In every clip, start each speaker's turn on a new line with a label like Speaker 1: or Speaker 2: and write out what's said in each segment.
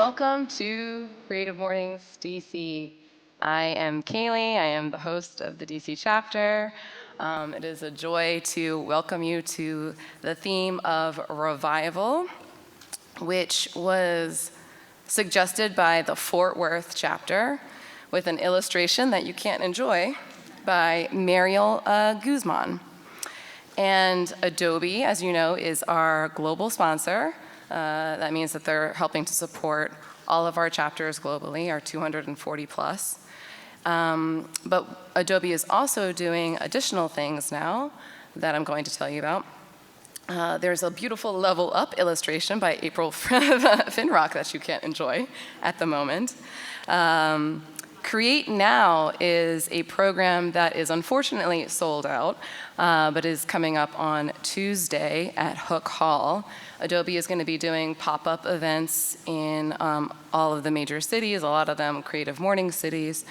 Speaker 1: welcome to Creative Mornings DC. I am Kaylee. I am the host of the DC chapter. It is a joy to welcome you to the theme of revival, which was suggested by the Fort Worth chapter with an illustration that you can't enjoy by Mariel Guzman. And Adobe, as you know, is our global sponsor. That means that they're helping to support all of our chapters globally, our 240 plus. But Adobe is also doing additional things now that I'm going to tell you about. There's a beautiful Level Up illustration by April Finrock that you can't enjoy at the moment. Create Now is a program that is unfortunately sold out, but is coming up on Tuesday at Hook Hall. Adobe is going to be doing pop-up events in all of the major cities, a lot of them CreativeMornings cities.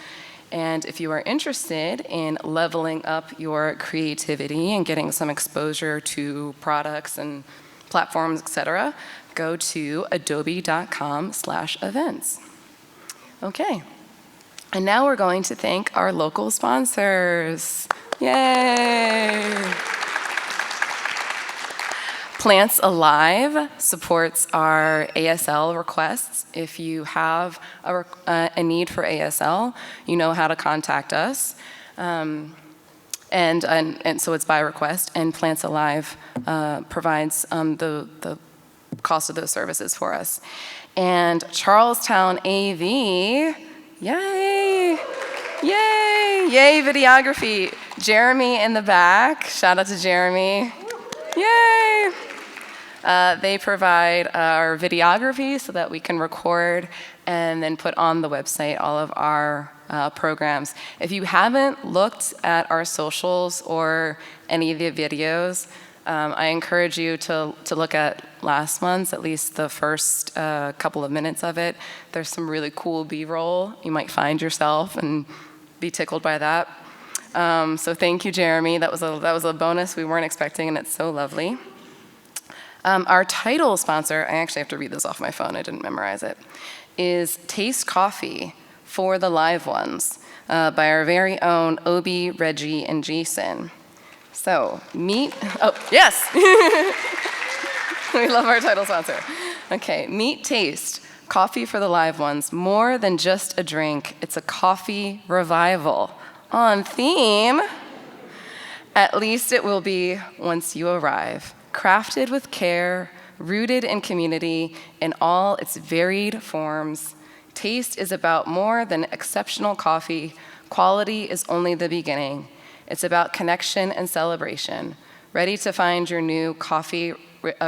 Speaker 1: And if you are interested in leveling up your creativity and getting some exposure to products and platforms, etc., go to adobe.com/events. Okay. And now we're going to thank our local sponsors. Yay! Plants Alive supports our ASL requests. If you have a need for ASL, you know how to contact us. And so it's by request, and Plants Alive provides the cost of those services for us. And Charlestown AV, yay! Yay! Yay, videography. Jeremy in the back. Shout out to Jeremy. Yay! They provide our videography so that we can record and then put on the website all of our programs. If you haven't looked at our socials or any of the videos, I encourage you to look at last month's, at least the first couple of minutes of it. There's some really cool B-roll. You might find yourself and be tickled by that. So thank you, Jeremy. That was a bonus we weren't expecting, and it's so lovely. Our title sponsor, I actually have to read this off my phone, I didn't memorize it, is Taste Coffee for the Live Ones by our very own Obi, Reggie, and Jason. So, oh, yes! We love our title sponsor. Okay, Meet Taste, Coffee for the Live Ones. More than just a drink, it's a coffee revival. On theme, at least it will be once you arrive. Crafted with care, rooted in community in all its varied forms. Taste is about more than exceptional coffee. Quality is only the beginning. It's about connection and celebration. Ready to find your new coffee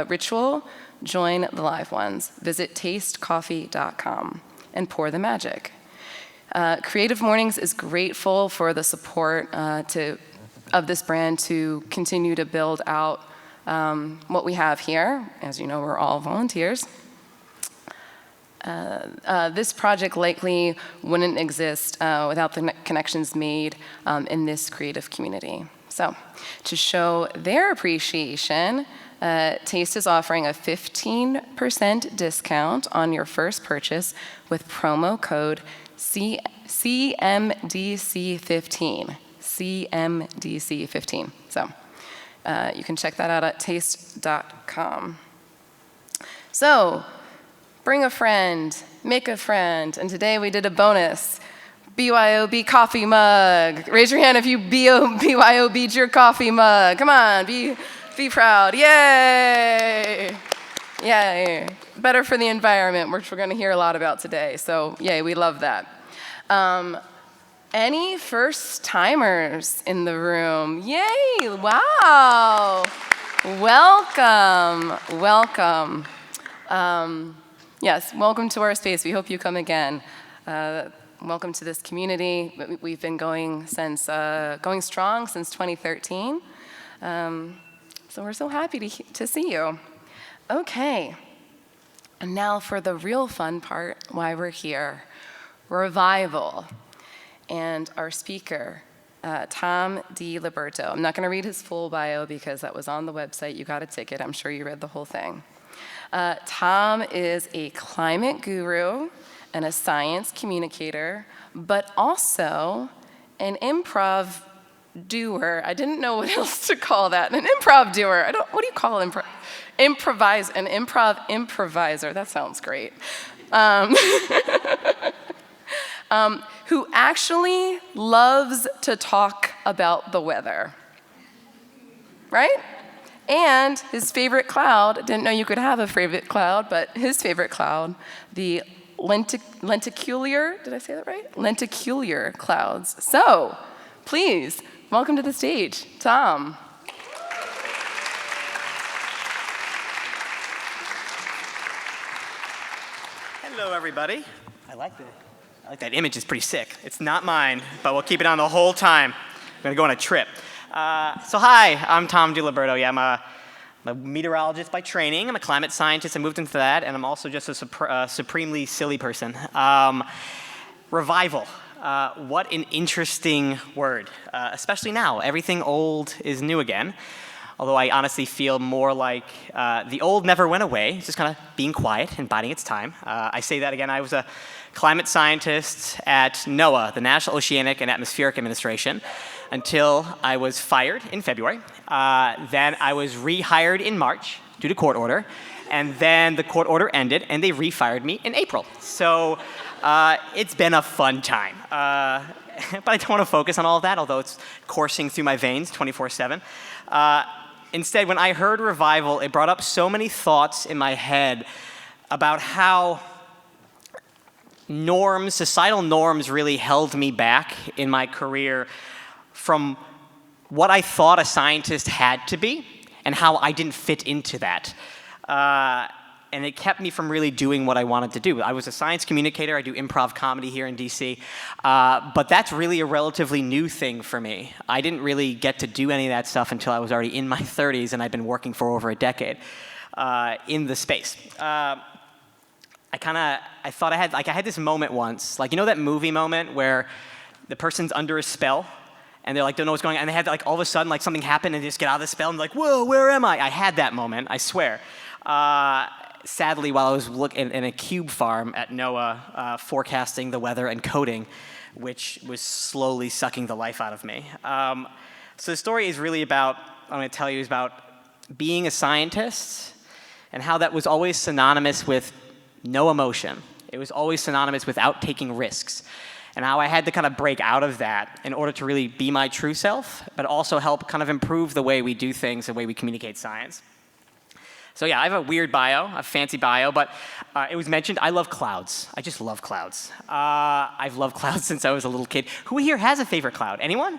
Speaker 1: ritual? Join the live ones. Visit tastecoffee.com and pour the magic. Creative Mornings is grateful for the support of this brand to continue to build out what we have here. As you know, we're all volunteers. This project likely wouldn't exist without the connections made in this creative community. So, to show their appreciation, Taste is offering a 15% discount on your first purchase with promo code CMDC15. CMDC15. So, you can check that out at taste.com. So, bring a friend, make a friend, and today we did a bonus BYOB coffee mug. Raise your hand if you BYOB'd your coffee mug. Come on, be proud. Yay! Yay. Better for the environment, which we're going to hear a lot about today. So, yay, we love that. Any first-timers in the room? Yay! Wow! Welcome. Welcome. Yes, welcome to our space. We hope you come again. Welcome to this community. We've been going strong since 2013. So we're so happy to see you. Okay. And now for the real fun part, why we're here. Revival. And our speaker Tom D. Liberto. I'm not going to read his full bio because that was on the website. You got a ticket. I'm sure you read the whole thing. Tom is a climate guru and a science communicator, but also an improv doer. I didn't know what else to call that. An improv doer. What do you call an improv improviser. That sounds great. Who actually loves to talk about the weather, right? And his favorite cloud, didn't know you could have a favorite cloud, but his favorite cloud, the lenticular, did I say that right? Lenticular clouds. So, please, welcome to the stage, Tom.
Speaker 2: Hello, everybody. I like that image. It's pretty sick. It's not mine, but we'll keep it on the whole time. I'm going to go on a trip. So hi, I'm Tom DiLiberto. Yeah, I'm a meteorologist by training. I'm a climate scientist. I moved into that, and I'm also just a supremely silly person. Revival. What an interesting word, especially now. Everything old is new again. Although I honestly feel more like the old never went away. It's just kind of being quiet and biding its time. I say that again. I was a climate scientist at NOAA, the National Oceanic and Atmospheric Administration, until I was fired in February. Then I was rehired in March due to court order. And then the court order ended, and they refired me in April. So it's been a fun time. But I don't want to focus on all of that, although it's coursing through my veins 24/7. Instead, when I heard revival, it brought up so many thoughts in my head about how societal norms really held me back in my career from what I thought a scientist had to be and how I didn't fit into that. And it kept me from really doing what I wanted to do. I was a science communicator. I do improv comedy here in DC. But that's really a relatively new thing for me. I didn't really get to do any of that stuff until I was already in my 30s, and I've been working for over a decade in the space. I thought I had this moment once, like, you know that movie moment where the person's under a spell and they're like, don't know what's going on, and they had all of a sudden something happened and they just get out of the spell and like, whoa, where am I? I had that moment, I swear. Sadly, while I was in a cube farm at NOAA, forecasting the weather and coding, which was slowly sucking the life out of me. So the story is really about, I'm going to tell you, is about being a scientist and how that was always synonymous with no emotion. It was always synonymous without taking risks. And how I had to kind of break out of that in order to really be my true self, but also help kind of improve the way we do things, the way we communicate science. So yeah, I have a weird bio, a fancy bio, but it was mentioned, I love clouds. I just love clouds. I've loved clouds since I was a little kid. Who here has a favorite cloud? Anyone?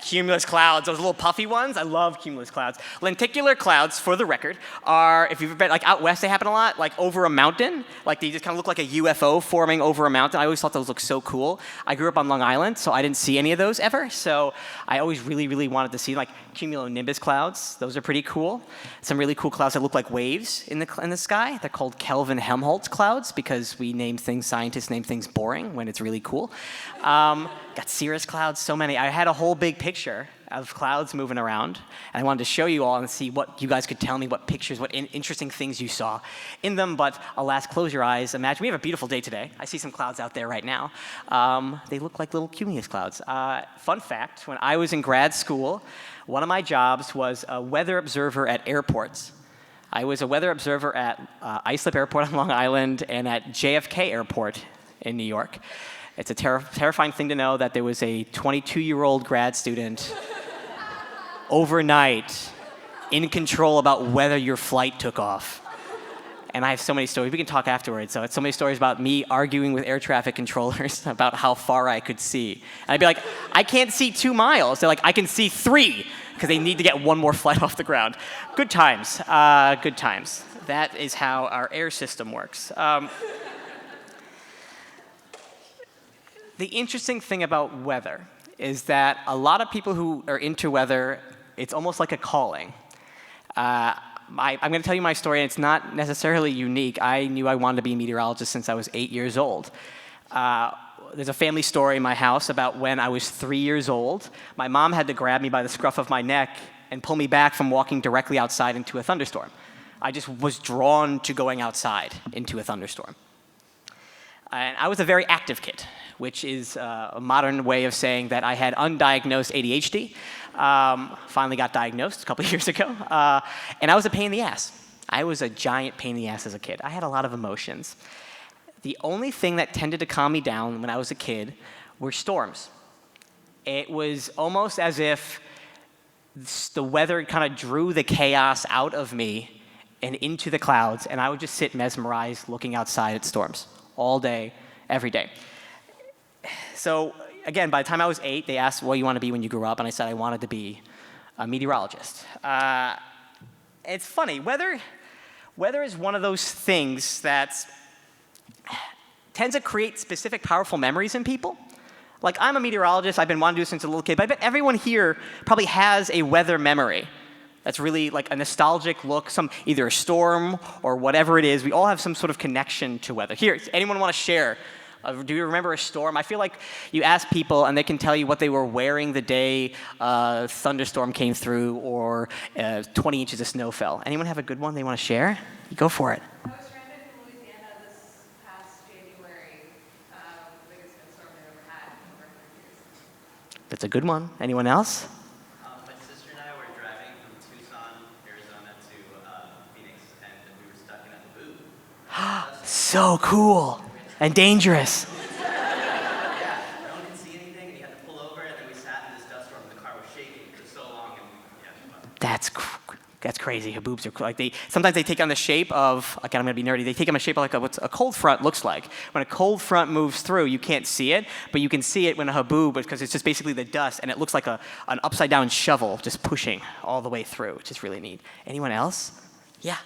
Speaker 2: Cumulus clouds, those little puffy ones. I love cumulus clouds. Lenticular clouds, for the record, are, if you've been, out west, they happen a lot, over a mountain. They just kind of look like a UFO forming over a mountain. I always thought those looked so cool. I grew up on Long Island, so I didn't see any of those ever. So I always really, really wanted to see, cumulonimbus clouds. Those are pretty cool. Some really cool clouds that look like waves in the sky. They're called Kelvin-Helmholtz clouds because scientists name things boring when it's really cool. Got cirrus clouds, so many. I had a whole big picture of clouds moving around, and I wanted to show you all and see what you guys could tell me, what pictures, what interesting things you saw in them. But alas, close your eyes. Imagine we have a beautiful day today. I see some clouds out there right now. They look like little cumulus clouds. Fun fact, when I was in grad school, one of my jobs was a weather observer at airports. I was a weather observer at Islip Airport on Long Island and at JFK Airport in New York. It's a terrifying thing to know that there was a 22-year-old grad student overnight in control about whether your flight took off. And I have so many stories. We can talk afterwards. So it's so many stories about me arguing with air traffic controllers about how far I could see. And I'd be like, I can't see 2 miles. They're like, I can see 3, because they need to get one more flight off the ground. Good times. Good times. That is how our air system works. The interesting thing about weather is that a lot of people who are into weather, it's almost like a calling. I'm going to tell you my story, and it's not necessarily unique. I knew I wanted to be a meteorologist since I was 8 years old. there's a family story in my house about when I was 3 years old. My mom had to grab me by the scruff of my neck and pull me back from walking directly outside into a thunderstorm. I just was drawn to going outside into a thunderstorm. And I was a very active kid, which is a modern way of saying that I had undiagnosed ADHD. Finally got diagnosed a couple years ago. And I was a pain in the ass. I was a giant pain in the ass as a kid. I had a lot of emotions. The only thing that tended to calm me down when I was a kid were storms. It was almost as if the weather kind of drew the chaos out of me and into the clouds, and I would just sit mesmerized looking outside at storms all day, every day. So again, by the time I was 8, they asked what you want to be when you grew up, and I said I wanted to be a meteorologist. It's funny, weather is one of those things that tends to create specific powerful memories in people. Like, I'm a meteorologist, I've been wanting to do this since a little kid, but I bet everyone here probably has a weather memory that's really like a nostalgic look, either a storm or whatever it is. We all have some sort of connection to weather. Here, anyone want to share? Do you remember a storm? I feel like you ask people and they can tell you what they were wearing the day a thunderstorm came through or 20 inches of snow fell. Anyone have a good one they want to share? Go for it.
Speaker 1: I was stranded in Louisiana this past January, the biggest snowstorm I've ever had in over 100 years.
Speaker 2: That's a good one. Anyone else?
Speaker 3: My sister and I were driving from Tucson, Arizona to Phoenix, and we were stuck in a booth.
Speaker 2: So cool and dangerous.
Speaker 3: Yeah, no one could see anything, and you had to pull over, and then we sat in this dust storm, and the car was shaking for so long, and
Speaker 2: That's crazy. Haboobs are like sometimes they take on the shape of, again, I'm gonna be nerdy, they take on the shape of like what a cold front looks like. When a cold front moves through, you can't see it, but you can see it when a haboob, because it's just basically the dust, and it looks like an upside down shovel just pushing all the way through, which is really neat. Anyone else? Yeah.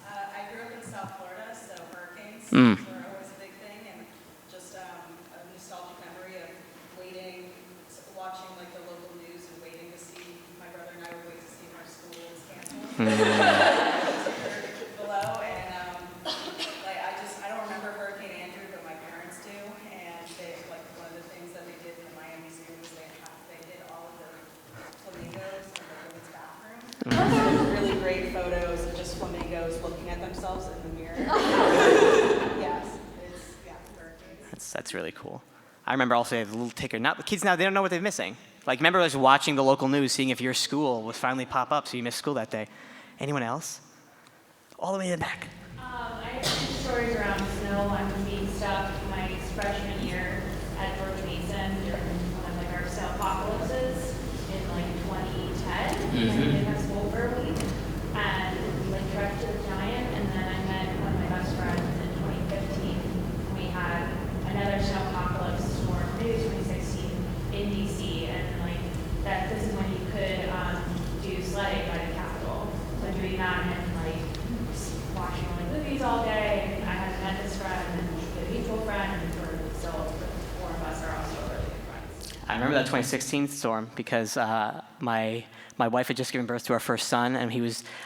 Speaker 4: I grew up in South Florida, so hurricanes were always a big thing, and just a nostalgic memory of watching like the local news and waiting to see, my brother and I would wait to see if our school was canceled. Below, and I don't remember Hurricane Andrew, but my parents do, and one of the things that they did in the Miami Zoo was they did all of the flamingos in the women's bathroom. Really great photos of just flamingos looking at themselves in the mirror. Yes, hurricanes.
Speaker 2: That's really cool. I remember also the little ticker. Now the kids now, they don't know what they're missing. Like, remember just watching the local news, seeing if your school was finally pop up, so you missed school that day. Anyone else? All the way in the back.
Speaker 5: I have 2 stories around snow. I'm being stuck my freshman year at George Mason during one of our snow apocalypses in 2010. I didn't have school for a week, and we trekked to the Giant, and then I met one of my best friends in 2015. We had another snow apocalypse storm, maybe 2016 in DC, and this is when you could do sledding by the Capitol. So doing that and watching movies all day. And I had met this friend and a mutual friend, and we're still, the 4 of us are also really good friends.
Speaker 2: I remember that 2016 storm because my wife had just given birth to our first son, and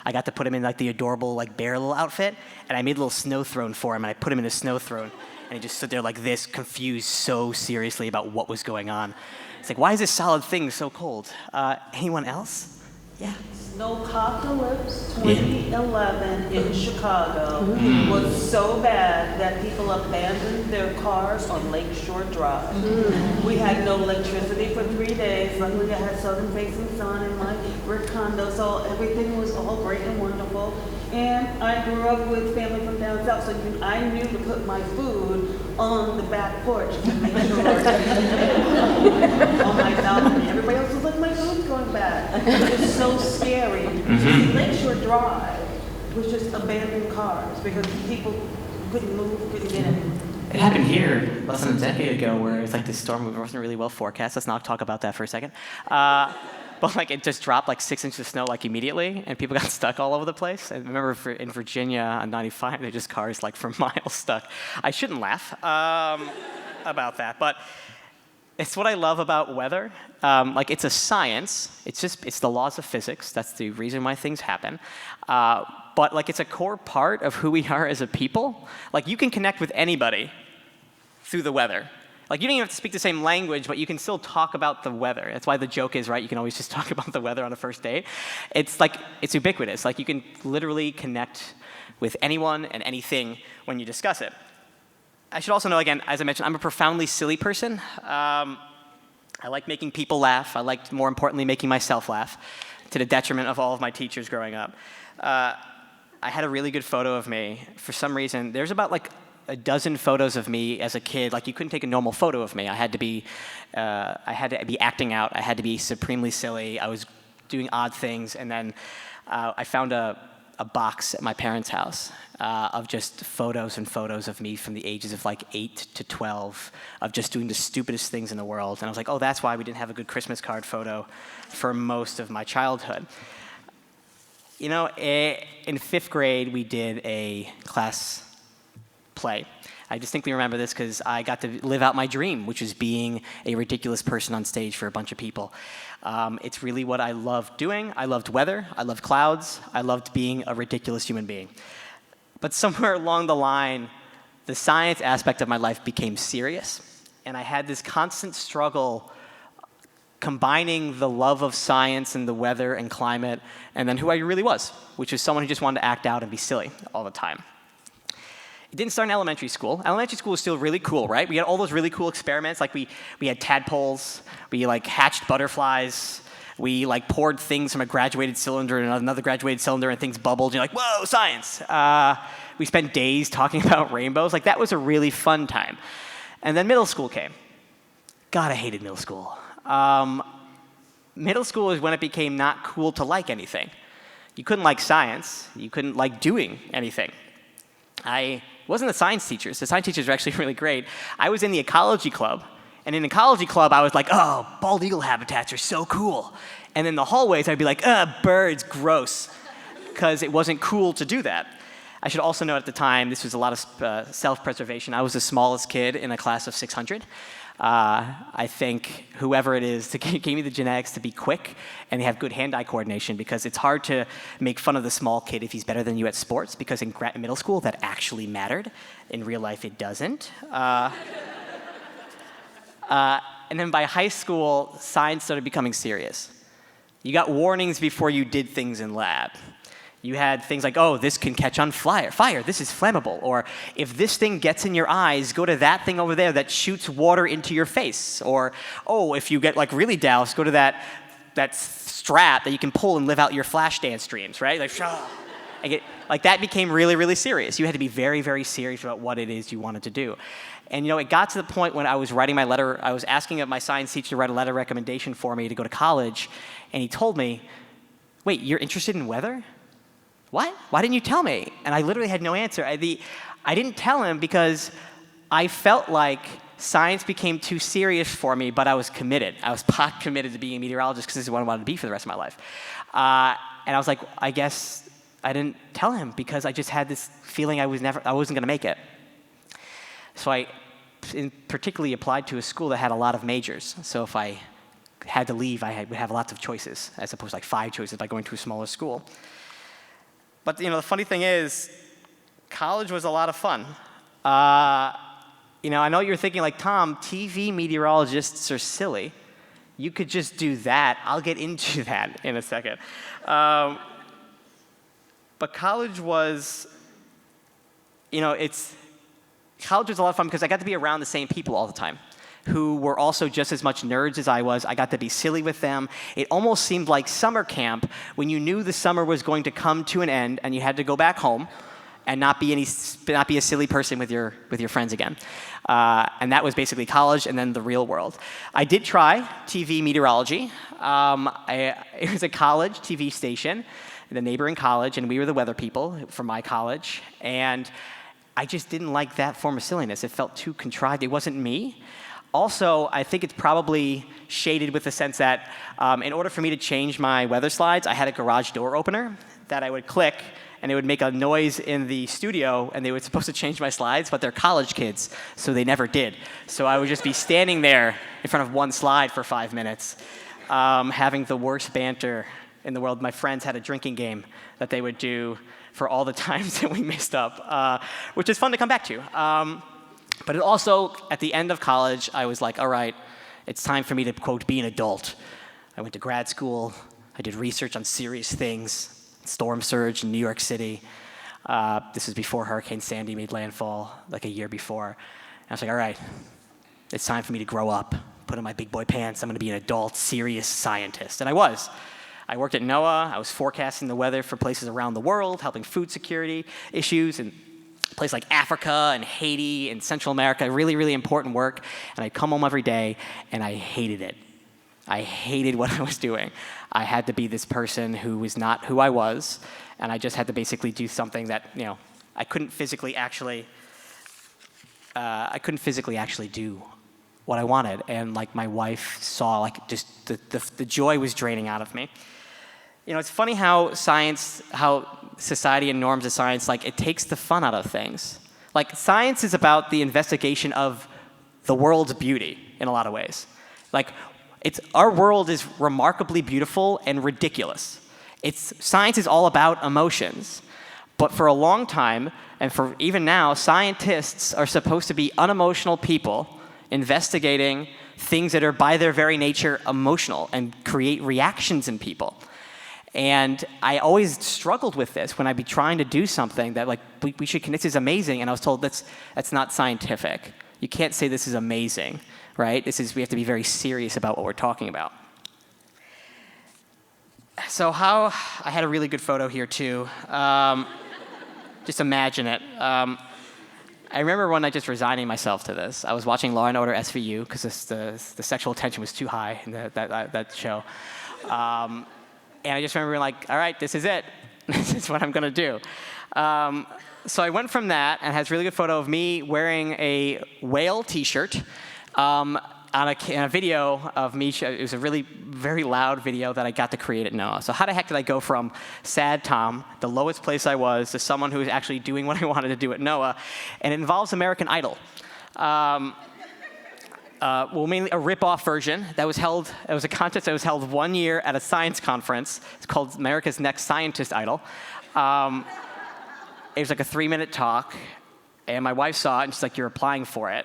Speaker 2: I got to put him in the adorable bear little outfit, and I made a little snow throne for him, and I put him in the snow throne, and he just stood there like this, confused so seriously about what was going on. It's like, why is this solid thing so cold? Anyone else? Yeah.
Speaker 6: Snowpocalypse 2011 in Chicago was so bad that people abandoned their cars on Lakeshore Drive. We had no electricity for 3 days. Luckily, I had southern facing sun in my brick condo, so everything was all great and wonderful. And I grew up with family from down south, so I knew to put my food on the back porch to make sure on my balcony. Everybody else was like, my food's going bad. It was so scary. Lakeshore Drive was just abandoned cars because people couldn't move, couldn't get in.
Speaker 2: It happened here less than a decade ago where it's this storm wasn't really well forecast. Let's not talk about that for a second. But it just dropped 6 inches of snow immediately, and people got stuck all over the place. And I remember in Virginia on 95, they just cars for miles stuck. I shouldn't laugh about that, but it's what I love about weather. It's a science. It's the laws of physics. That's the reason why things happen. But it's a core part of who we are as a people. You can connect with anybody through the weather. Like, you don't even have to speak the same language, but you can still talk about the weather. That's why the joke is, right, you can always just talk about the weather on a first date. It's like, it's ubiquitous. Like, you can literally connect with anyone and anything when you discuss it. I should also know, again, as I mentioned, I'm a profoundly silly person. I like making people laugh. I like, more importantly, making myself laugh, to the detriment of all of my teachers growing up. I had a really good photo of me. For some reason, there's about like a dozen photos of me as a kid. Like, you couldn't take a normal photo of me. I had to be acting out. I had to be supremely silly. I was doing odd things, and then I found a box at my parents' house of just photos and photos of me from the ages of like 8 to 12 of just doing the stupidest things in the world. And I was like, oh, that's why we didn't have a good Christmas card photo for most of my childhood. You know, in 5th grade, we did a class play. I distinctly remember this because I got to live out my dream, which is being a ridiculous person on stage for a bunch of people. It's really what I loved doing. I loved weather. I loved clouds. I loved being a ridiculous human being. But somewhere along the line, the science aspect of my life became serious. And I had this constant struggle combining the love of science and the weather and climate, and then who I really was, which was someone who just wanted to act out and be silly all the time. It didn't start in elementary school. Elementary school was still really cool, right? We had all those really cool experiments. Like, we had tadpoles. We like hatched butterflies. We like poured things from a graduated cylinder in another graduated cylinder, and things bubbled. You're like, whoa, science. We spent days talking about rainbows. Like, that was a really fun time. And then middle school came. God, I hated middle school. Middle school is when it became not cool to like anything. You couldn't like science. You couldn't like doing anything. I wasn't the science teachers. The science teachers were actually really great. I was in the ecology club. And in the ecology club, I was like, oh, bald eagle habitats are so cool. And in the hallways, I'd be like, birds, gross. Because it wasn't cool to do that. I should also note at the time, this was a lot of self-preservation. I was the smallest kid in a class of 600. I think whoever it is gave me the genetics to be quick and have good hand-eye coordination, because it's hard to make fun of the small kid if he's better than you at sports, because in middle school that actually mattered. In real life, it doesn't. And then by high school, science started becoming serious. You got warnings before you did things in lab. You had things like, oh, this can catch on fire, this is flammable. Or if this thing gets in your eyes, go to that thing over there that shoots water into your face. Or, oh, if you get like really doused, go to that strap that you can pull and live out your flash dance dreams, right? Like that became really, really serious. You had to be very, very serious about what it is you wanted to do. And you know, it got to the point when I was writing my letter, I was asking my science teacher to write a letter of recommendation for me to go to college, and he told me, wait, you're interested in weather? What? Why didn't you tell me? And I literally had no answer. I didn't tell him because I felt like science became too serious for me, but I was committed. I was pot committed to being a meteorologist because this is what I wanted to be for the rest of my life. And I was like, I guess I didn't tell him because I just had this feeling I wasn't going to make it. So I particularly applied to a school that had a lot of majors. So if I had to leave, would have lots of choices, as opposed to like 5 choices by going to a smaller school. But you know, the funny thing is, college was a lot of fun. You know, I know you're thinking like, Tom, TV meteorologists are silly. You could just do that. I'll get into that in a second. But college was, you know, college was a lot of fun because I got to be around the same people all the time, who were also just as much nerds as I was. I got to be silly with them. It almost seemed like summer camp when you knew the summer was going to come to an end and you had to go back home and not be a silly person with your friends again. And that was basically college and then the real world. I did try TV meteorology. It was a college TV station, the neighboring college, and we were the weather people from my college. And I just didn't like that form of silliness. It felt too contrived. It wasn't me. Also, I think it's probably shaded with the sense that in order for me to change my weather slides, I had a garage door opener that I would click, and it would make a noise in the studio, and they were supposed to change my slides, but they're college kids, so they never did. So I would just be standing there in front of one slide for 5 minutes, having the worst banter in the world. My friends had a drinking game that they would do for all the times that we messed up, which is fun to come back to. But it also, at the end of college, I was like, all right, it's time for me to, quote, be an adult. I went to grad school. I did research on serious things, storm surge in New York City. This was before Hurricane Sandy made landfall, like a year before. And I was like, all right, it's time for me to grow up, put on my big boy pants. I'm going to be an adult, serious scientist. And I was. I worked at NOAA. I was forecasting the weather for places around the world, helping food security issues in places like Africa and Haiti and Central America, really, really important work. And I'd come home every day, and I hated it. I hated what I was doing. I had to be this person who was not who I was, and I just had to basically do something that, I couldn't physically actually do what I wanted. And like my wife saw, like just the joy was draining out of me. It's funny how society and norms of science, like it takes the fun out of things. Like science is about the investigation of the world's beauty in a lot of ways. Like our world is remarkably beautiful and ridiculous. Science is all about emotions. But for a long time, and for even now, scientists are supposed to be unemotional people investigating things that are by their very nature emotional and create reactions in people. And I always struggled with this when I'd be trying to do something that like, we should connect, this is amazing, and I was told that's not scientific. You can't say this is amazing, right? We have to be very serious about what we're talking about. So I had a really good photo here too. Just imagine it. I remember one night just resigning myself to this. I was watching Law & Order SVU because the sexual tension was too high in that show. And I just remember being like, all right, this is it. This is what I'm going to do. So I went from that, and has a really good photo of me wearing a whale T-shirt on a video of me. It was a really very loud video that I got to create at NOAA. So how the heck did I go from sad Tom, the lowest place I was, to someone who was actually doing what I wanted to do at NOAA? And it involves American Idol. Mainly a rip-off version that was held. It was a contest that was held 1 year at a science conference. It's called America's Next Scientist Idol. It was like a 3-minute talk, and my wife saw it, and she's like, "You're applying for it."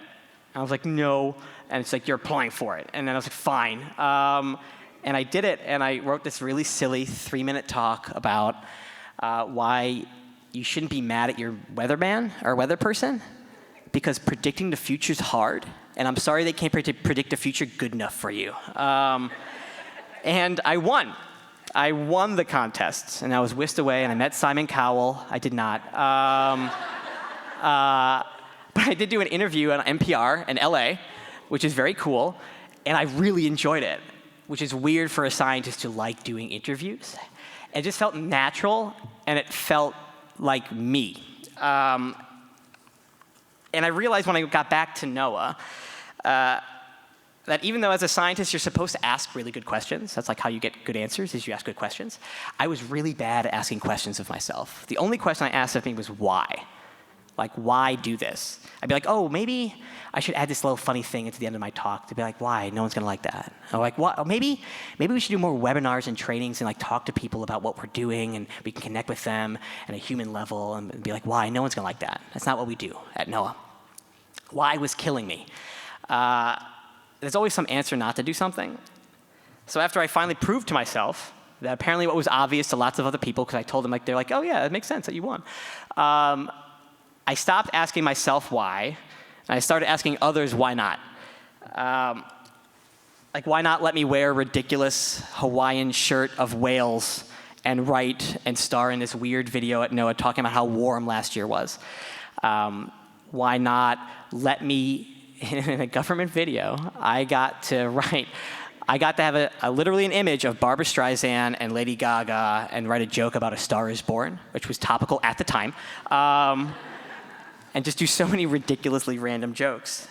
Speaker 2: And I was like, "No," and it's like, "You're applying for it." And then I was like, "Fine." And I did it, and I wrote this really silly 3-minute talk about why you shouldn't be mad at your weatherman or weather person, because predicting the future is hard. And I'm sorry they can't predict the future good enough for you. And I won. I won the contest, and I was whisked away, and I met Simon Cowell. I did not. But I did do an interview on NPR in LA, which is very cool, and I really enjoyed it, which is weird for a scientist to like doing interviews. It just felt natural, and it felt like me. And I realized when I got back to NOAA that even though as a scientist you're supposed to ask really good questions, that's like how you get good answers, is you ask good questions, I was really bad at asking questions of myself. The only question I asked of me was why. Like, why do this? I'd be like, oh, maybe I should add this little funny thing at the end of my talk to be like, why? No one's gonna like that. Or like, what? Or maybe we should do more webinars and trainings and like talk to people about what we're doing, and we can connect with them at a human level, and be like, why? No one's gonna like that. That's not what we do at NOAA. Why was killing me. There's always some answer not to do something. So after I finally proved to myself that apparently what was obvious to lots of other people, because I told them, like, they're like, oh yeah, it makes sense that you won. I stopped asking myself why, and I started asking others why not. Like, why not let me wear a ridiculous Hawaiian shirt of whales and write and star in this weird video at NOAA talking about how warm last year was? Why not let me, in a government video, I got to have literally an image of Barbra Streisand and Lady Gaga and write a joke about A Star Is Born, which was topical at the time, and just do so many ridiculously random jokes.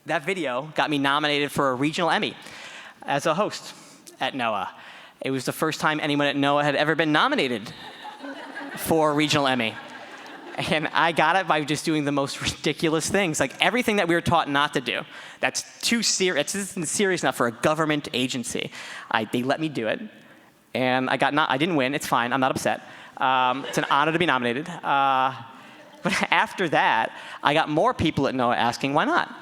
Speaker 2: That video got me nominated for a regional Emmy as a host at NOAA. It was the first time anyone at NOAA had ever been nominated for a regional Emmy. And I got it by just doing the most ridiculous things, like everything that we were taught not to do. That's too serious. This isn't serious enough for a government agency. They let me do it, and I didn't win. It's fine. I'm not upset. It's an honor to be nominated. But after that, I got more people at NOAA asking, why not?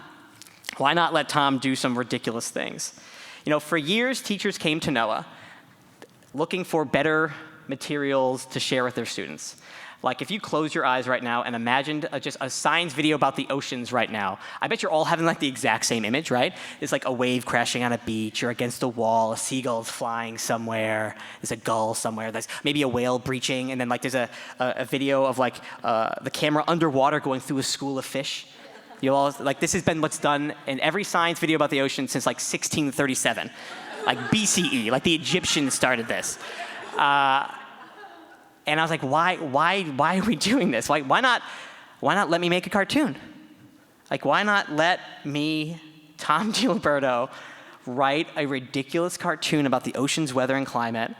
Speaker 2: Why not let Tom do some ridiculous things? You know, for years, teachers came to NOAA looking for better materials to share with their students. Like if you close your eyes right now and imagined just a science video about the oceans right now, I bet you're all having like the exact same image, right? It's like a wave crashing on a beach or against a wall, a seagull's flying somewhere, there's a gull somewhere, there's maybe a whale breaching, and then like there's a video of like the camera underwater going through a school of fish. You all, like this has been what's done in every science video about the ocean since like 1637, like BCE, like the Egyptians started this. And I was like, why are we doing this? Why not let me make a cartoon? Like, why not let me, Tom Liberto, write a ridiculous cartoon about the ocean's weather and climate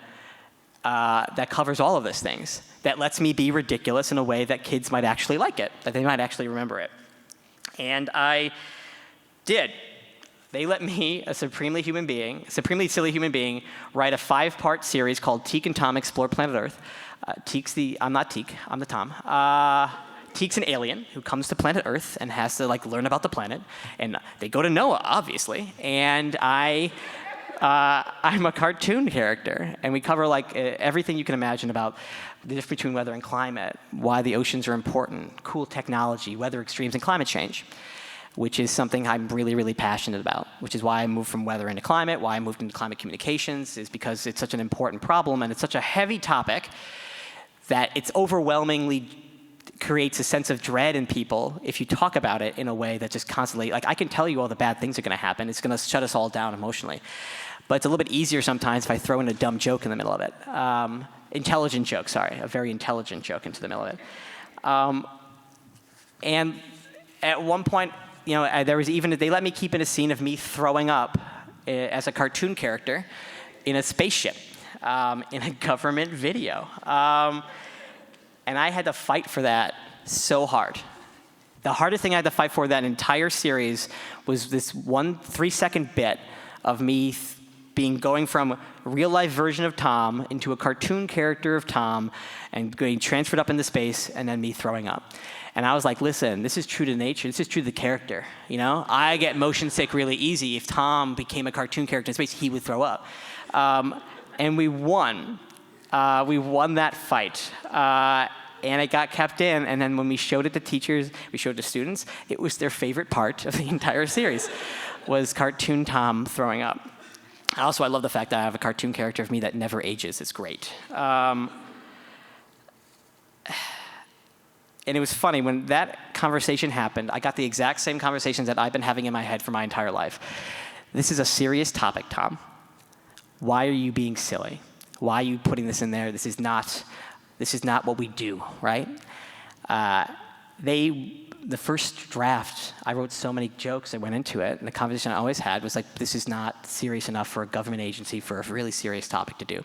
Speaker 2: that covers all of those things, that lets me be ridiculous in a way that kids might actually like it, that they might actually remember it. And I did. They let me, a supremely silly human being, write a 5-part series called Teak and Tom Explore Planet Earth. I'm not Teak, I'm the Tom. Teak's an alien who comes to planet Earth and has to like learn about the planet. And they go to NOAA, obviously. And I'm a cartoon character. And we cover like everything you can imagine about the difference between weather and climate, why the oceans are important, cool technology, weather extremes, and climate change, which is something I'm really, really passionate about, which is why I moved from weather into climate, why I moved into climate communications, is because it's such an important problem and it's such a heavy topic that it's overwhelmingly creates a sense of dread in people if you talk about it in a way that just constantly, like I can tell you all the bad things are gonna happen, it's gonna shut us all down emotionally. But it's a little bit easier sometimes if I throw in a dumb joke in the middle of it. Intelligent joke, sorry, a very intelligent joke into the middle of it. And at one point, you know, there was even, they let me keep in a scene of me throwing up as a cartoon character in a spaceship in a government video. And I had to fight for that so hard. The hardest thing I had to fight for that entire series was this 1 3-second bit of me going from a real-life version of Tom into a cartoon character of Tom and getting transferred up into space and then me throwing up. And I was like, listen, this is true to nature. This is true to the character. You know, I get motion sick really easy. If Tom became a cartoon character in space, he would throw up. And we won. We won that fight. And it got kept in. And then when we showed it to teachers, we showed it to students, it was their favorite part of the entire series, was cartoon Tom throwing up. Also, I love the fact that I have a cartoon character of me that never ages. It's great. And it was funny, when that conversation happened, I got the exact same conversations that I've been having in my head for my entire life. This is a serious topic, Tom. Why are you being silly? Why are you putting this in there? This is not what we do, right? The first draft, I wrote so many jokes that went into it, and the conversation I always had was like, this is not serious enough for a government agency for a really serious topic to do.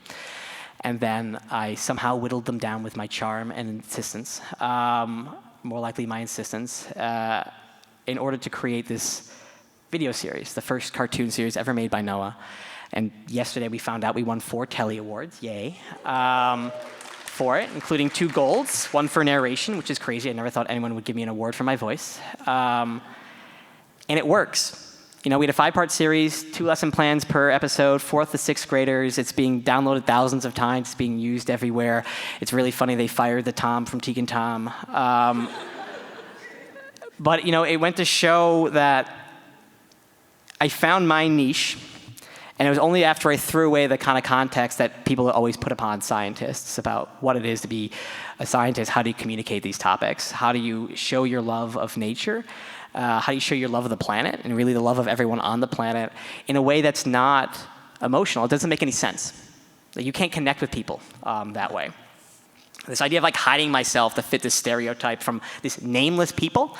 Speaker 2: And then I somehow whittled them down with my charm and insistence, more likely my insistence, in order to create this video series, the first cartoon series ever made by NOAA. And yesterday we found out we won 4 Telly Awards, yay, for it, including 2 golds, 1 for narration, which is crazy. I never thought anyone would give me an award for my voice. And it works. You know, we had a 5-part series, 2 lesson plans per episode, 4th to 6th graders. It's being downloaded thousands of times. It's being used everywhere. It's really funny. They fired the Tom from Teak and Tom. But, you know, it went to show that I found my niche. And it was only after I threw away the kind of context that people always put upon scientists about what it is to be a scientist. How do you communicate these topics? How do you show your love of nature? How do you show your love of the planet and really the love of everyone on the planet in a way that's not emotional? It doesn't make any sense. You can't connect with people that way. This idea of like hiding myself to fit this stereotype from this nameless people,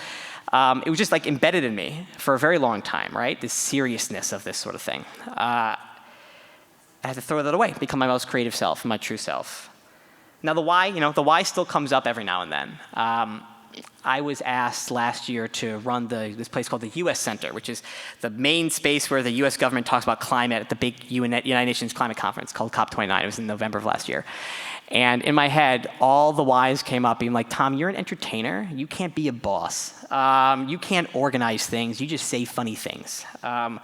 Speaker 2: it was just like embedded in me for a very long time, right? This seriousness of this sort of thing. I had to throw that away, become my most creative self, my true self. Now the why, you know, the why still comes up every now and then. I was asked last year to run this place called the U.S. Center, which is the main space where the U.S. government talks about climate at the big United Nations climate conference called COP29. It was in November of last year. And in my head, all the whys came up being like, Tom, you're an entertainer. You can't be a boss. You can't organize things. You just say funny things. And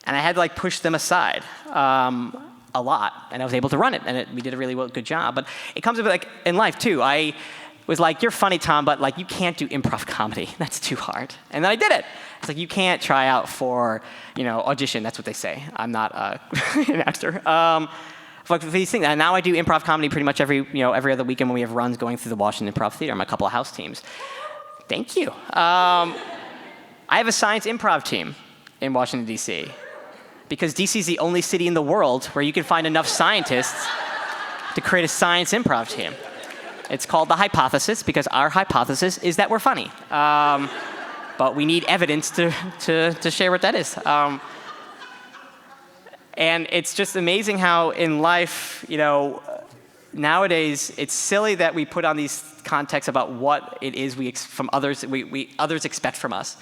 Speaker 2: I had to like push them aside a lot. And I was able to run it. And we did a really good job. But it comes up like in life, too. I was like, you're funny, Tom, but like you can't do improv comedy. That's too hard. And then I did it. It's like, you can't try out for, audition. That's what they say. I'm not an actor. For these things, and now I do improv comedy pretty much every other weekend when we have runs going through the Washington Improv Theater. I'm a couple of house teams. Thank you. I have a science improv team in Washington, D.C. because D.C. is the only city in the world where you can find enough scientists to create a science improv team. It's called The Hypothesis because our hypothesis is that we're funny. But we need evidence to share what that is. And it's just amazing how in life, nowadays it's silly that we put on these contexts about what it is from others others expect from us.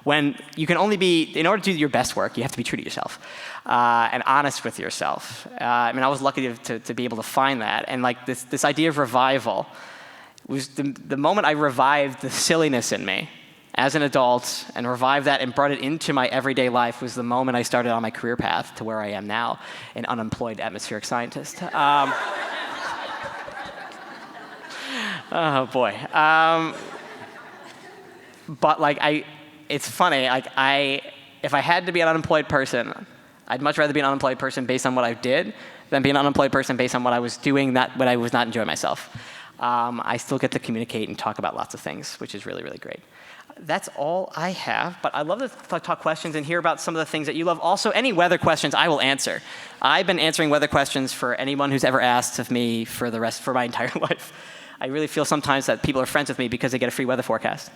Speaker 2: When you can only be, in order to do your best work, you have to be true to yourself and honest with yourself. I was lucky to be able to find that. And like this idea of revival was the moment I revived the silliness in me as an adult and revived that and brought it into my everyday life was the moment I started on my career path to where I am now, an unemployed atmospheric scientist. Oh boy. But like it's funny, like if I had to be an unemployed person, I'd much rather be an unemployed person based on what I did than be an unemployed person based on what I was doing, when I was not enjoying myself. I still get to communicate and talk about lots of things, which is really, really great. That's all I have, but I'd love to talk questions and hear about some of the things that you love. Also, any weather questions I will answer. I've been answering weather questions for anyone who's ever asked of me for my entire life. I really feel sometimes that people are friends with me because they get a free weather forecast.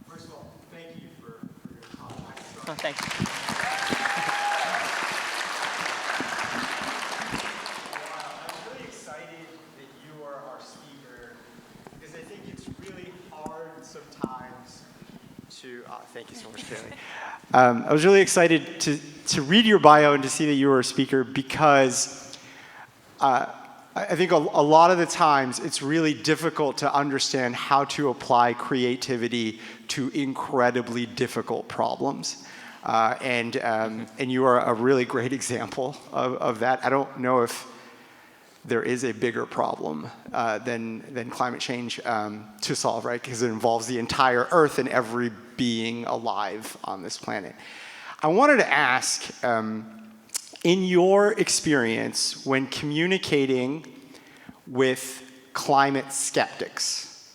Speaker 7: First of all, thank you for your comments.
Speaker 2: Oh, thanks.
Speaker 7: I'm really excited that you are our speaker because I think it's really hard sometimes to. Thank you so much, Kaylee. I was really excited to read your bio and to see that you were a speaker because I think a lot of the times it's really difficult to understand how to apply creativity to incredibly difficult problems. And you are a really great example of that. I don't know if there is a bigger problem than climate change to solve, right? Because it involves the entire Earth and every being alive on this planet. I wanted to ask, in your experience when communicating with climate skeptics,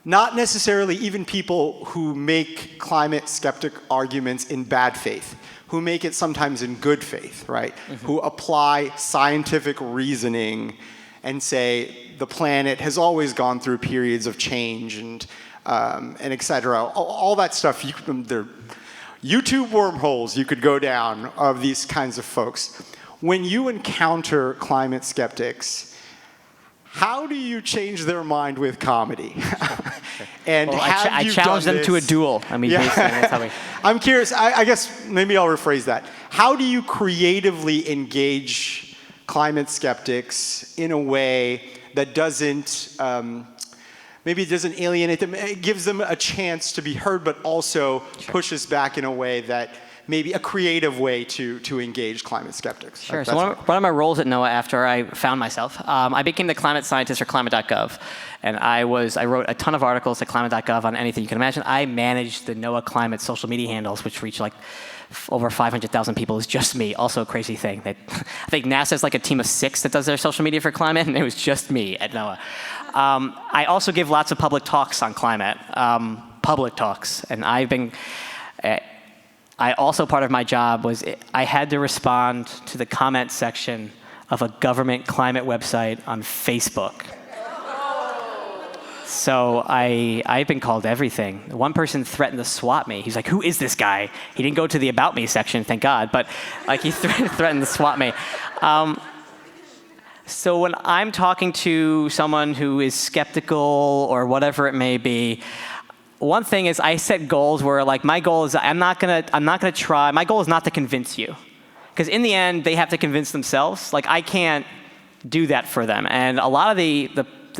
Speaker 7: not necessarily even people who make climate skeptic arguments in bad faith, who make it sometimes in good faith, right? Mm-hmm. Who apply scientific reasoning and say the planet has always gone through periods of change and et cetera. All that stuff, they're YouTube wormholes you could go down of these kinds of folks. When you encounter climate skeptics, how do you change their mind with comedy? And
Speaker 2: well, I challenge them to a duel. I mean, basically, that's how we...
Speaker 7: I'm curious, I guess maybe I'll rephrase that. How do you creatively engage climate skeptics in a way that doesn't, maybe it doesn't alienate them, it gives them a chance to be heard, but also pushes back in a way that maybe a creative way to engage climate skeptics?
Speaker 2: Sure. So one of my roles at NOAA after I found myself, I became the climate scientist for climate.gov. And I wrote a ton of articles at climate.gov on anything you can imagine. I managed the NOAA climate social media handles, which reach like over 500,000 people. It's just me. Also a crazy thing. I think NASA's like a team of 6 that does their social media for climate, and it was just me at NOAA. I also give lots of public talks on climate, public talks. And part of my job was I had to respond to the comment section of a government climate website on Facebook. So I've been called everything. One person threatened to swat me. He's like, "Who is this guy?" He didn't go to the About Me section, thank God, but like he threatened to swat me. So when I'm talking to someone who is skeptical or whatever it may be, one thing is I set goals where like my goal is I'm not gonna try. My goal is not to convince you, because in the end they have to convince themselves. Like I can't do that for them. And a lot of the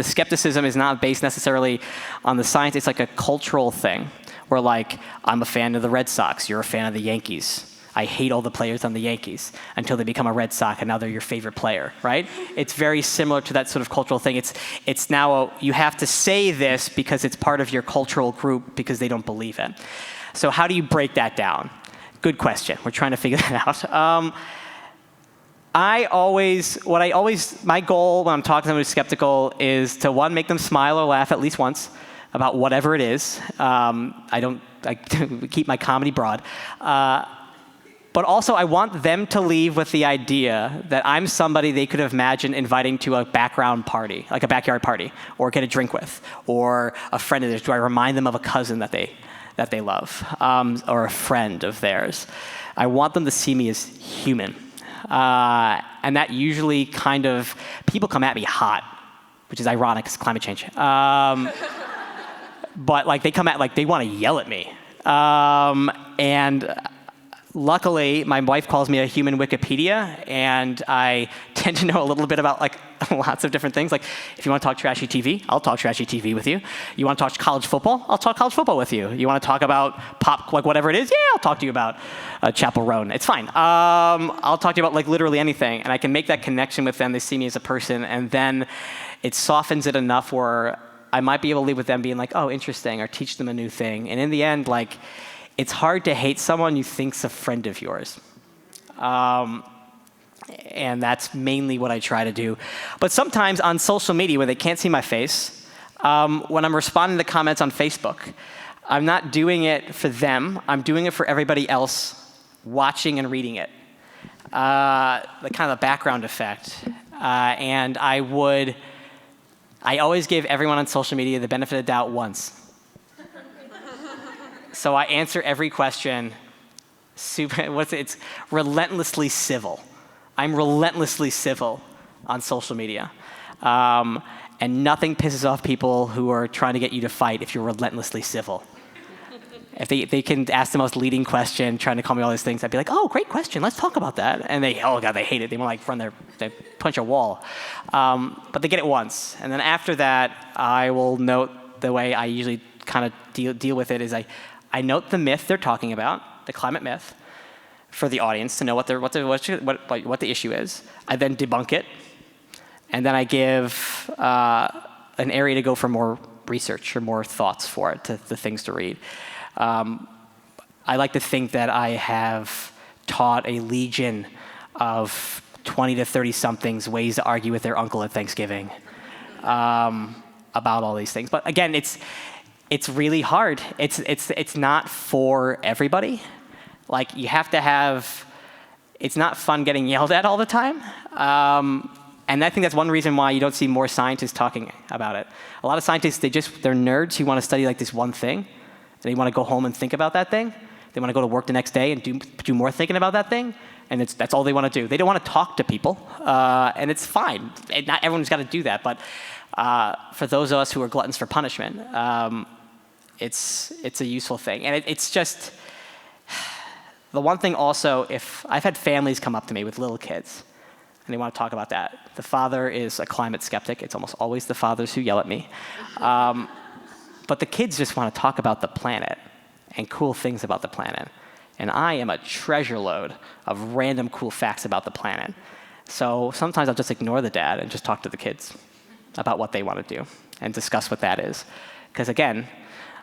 Speaker 2: skepticism is not based necessarily on the science. It's like a cultural thing where like I'm a fan of the Red Sox, you're a fan of the Yankees. I hate all the players on the Yankees until they become a Red Sox and now they're your favorite player, right? It's very similar to that sort of cultural thing. It's now you have to say this because it's part of your cultural group because they don't believe it. So how do you break that down? Good question. We're trying to figure that out. My goal when I'm talking to someone who's skeptical is to, one, make them smile or laugh at least once about whatever it is. I keep my comedy broad. But also, I want them to leave with the idea that I'm somebody they could imagine inviting to a background party, like a backyard party, or get a drink with, or a friend of theirs. Do I remind them of a cousin that they love, or a friend of theirs? I want them to see me as human. And that usually kind of, people come at me hot, which is ironic because climate change. But like they come at, like they want to yell at me. And luckily, my wife calls me a human Wikipedia, and I tend to know a little bit about like lots of different things. Like, if you want to talk trashy TV, I'll talk trashy TV with you. You want to talk college football? I'll talk college football with you. You want to talk about pop, like whatever it is? Yeah, I'll talk to you about Chapel Roan. It's fine. I'll talk to you about like literally anything, and I can make that connection with them. They see me as a person, and then it softens it enough where I might be able to leave with them being like, oh, interesting, or teach them a new thing. And in the end, like, it's hard to hate someone you think's a friend of yours. And that's mainly what I try to do. But sometimes on social media, when they can't see my face, when I'm responding to comments on Facebook, I'm not doing it for them. I'm doing it for everybody else watching and reading it. The kind of the background effect. And I always give everyone on social media the benefit of the doubt once. So I answer every question, it's relentlessly civil. I'm relentlessly civil on social media. And nothing pisses off people who are trying to get you to fight if you're relentlessly civil. If they can ask the most leading question, trying to call me all these things, I'd be like, oh, great question, let's talk about that. And they hate it. They want to like they punch a wall. But they get it once. And then after that, I will note the way I usually kind of deal with it is I note the myth they're talking about, the climate myth, for the audience to know what the issue is. I then debunk it, and then I give an area to go for more research or more thoughts for it, the things to read. I like to think that I have taught a legion of 20 to 30-somethings ways to argue with their uncle at Thanksgiving about all these things. But again, it's really hard. It's not for everybody. Like, you have to have, it's not fun getting yelled at all the time. And I think that's one reason why you don't see more scientists talking about it. A lot of scientists, they're nerds who want to study like this one thing. They want to go home and think about that thing. They want to go to work the next day and do more thinking about that thing. And that's all they want to do. They don't want to talk to people. And it's fine. Not everyone's got to do that. But for those of us who are gluttons for punishment, it's a useful thing. And it's just, the one thing also, if I've had families come up to me with little kids, and they want to talk about that. The father is a climate skeptic. It's almost always the fathers who yell at me. But the kids just want to talk about the planet and cool things about the planet. And I am a treasure load of random cool facts about the planet. So sometimes I'll just ignore the dad and just talk to the kids about what they want to do and discuss what that is. Because again,